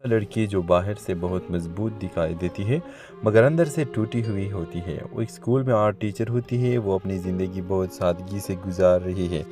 लड़की जो बाहर से बहुत मजबूत दिखाई देती है मगर अंदर से टूटी हुई होती है। वो एक स्कूल में आर्ट टीचर होती है। वो अपनी ज़िंदगी बहुत सादगी से गुजार रही है।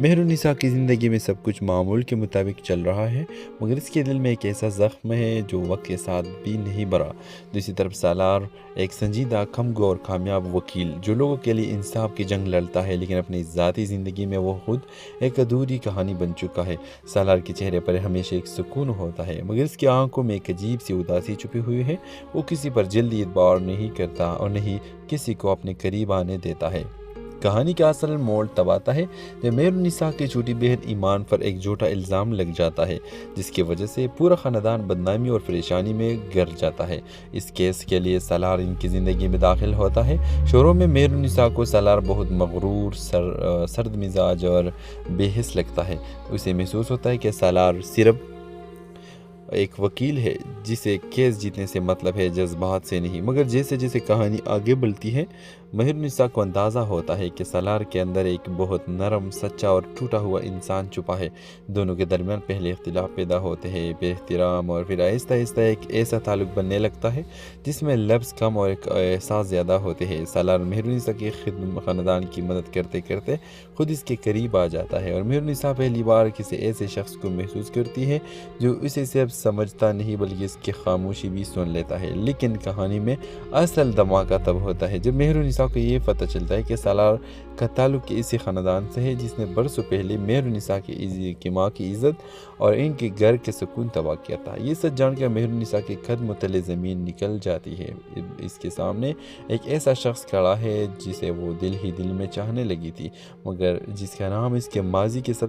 मेहरुनिसा की ज़िंदगी में सब कुछ मामूल के मुताबिक चल रहा है मगर इसके दिल में एक ऐसा ज़ख्म है जो वक्त के साथ भी नहीं भरा। दूसरी तरफ सालार एक संजीदा, कमगो और कामयाब वकील जो लोगों के लिए इंसाफ की जंग लड़ता है, लेकिन अपनी ज़ाती ज़िंदगी में वो खुद एक अधूरी कहानी बन चुका है। सालार के चेहरे पर हमेशा एक सुकून होता है मगर इसकी आंखों में एक अजीब सी उदासी छुपी हुई है। वो किसी पर जल्दी एतबार नहीं करता और नहीं किसी को अपने करीब आने देता है। कहानी का असल मोड़ तब आता है जब मेहरुनिसा की छोटी बहन ईमान पर एक झूठा इल्ज़ाम लग जाता है जिसकी वजह से पूरा ख़ानदान बदनामी और परेशानी में गिर जाता है। इस केस के लिए सालार इनकी ज़िंदगी में दाखिल होता है। शुरू में मेहरुनिसा को सालार बहुत मगरूर, सर्द मिजाज और बेहिस लगता है। उसे महसूस होता है कि सालार सिर्फ एक वकील है जिसे केस जीतने से मतलब है, जज्बात से नहीं। मगर जैसे जैसे कहानी आगे बढ़ती है मेहरुनिसा को अंदाज़ा होता है कि सालार के अंदर एक बहुत नरम, सच्चा और टूटा हुआ इंसान छुपा है। दोनों के दरमियान पहले इख्तिलाफ पैदा होते हैं, बेएहतराम, और फिर आहिस्ता आहिस्ता एक ऐसा ताल्लुक़ बनने लगता है जिसमें लफ्ज़ कम और एक एहसास ज़्यादा होते हैं। सालार मेहरुनिसा के ख़ानदान की मदद करते करते खुद इसके करीब आ जाता है और मेहरुनिसा पहली बार किसी ऐसे शख्स को महसूस करती है जो इसे सिर्फ समझता नहीं बल्कि इसकी खामोशी भी सुन लेता है। लेकिन कहानी में असल धमाका तब होता है जब मेहरुनिसा को ये पता चलता है कि सालार का ताल्लुक इसी ख़ानदान से है जिसने बरसों पहले मेहरुनिसा की माँ की इज़्ज़त और इनके घर के सुकून तबाह किया था। ये सच जानकर मेहरुनिसा के कदम तले ज़मीन निकल जाती है। इसके सामने एक ऐसा शख्स खड़ा है जिसे वो दिल ही दिल में चाहने लगी थी मगर जिसका नाम इसके माजी के सब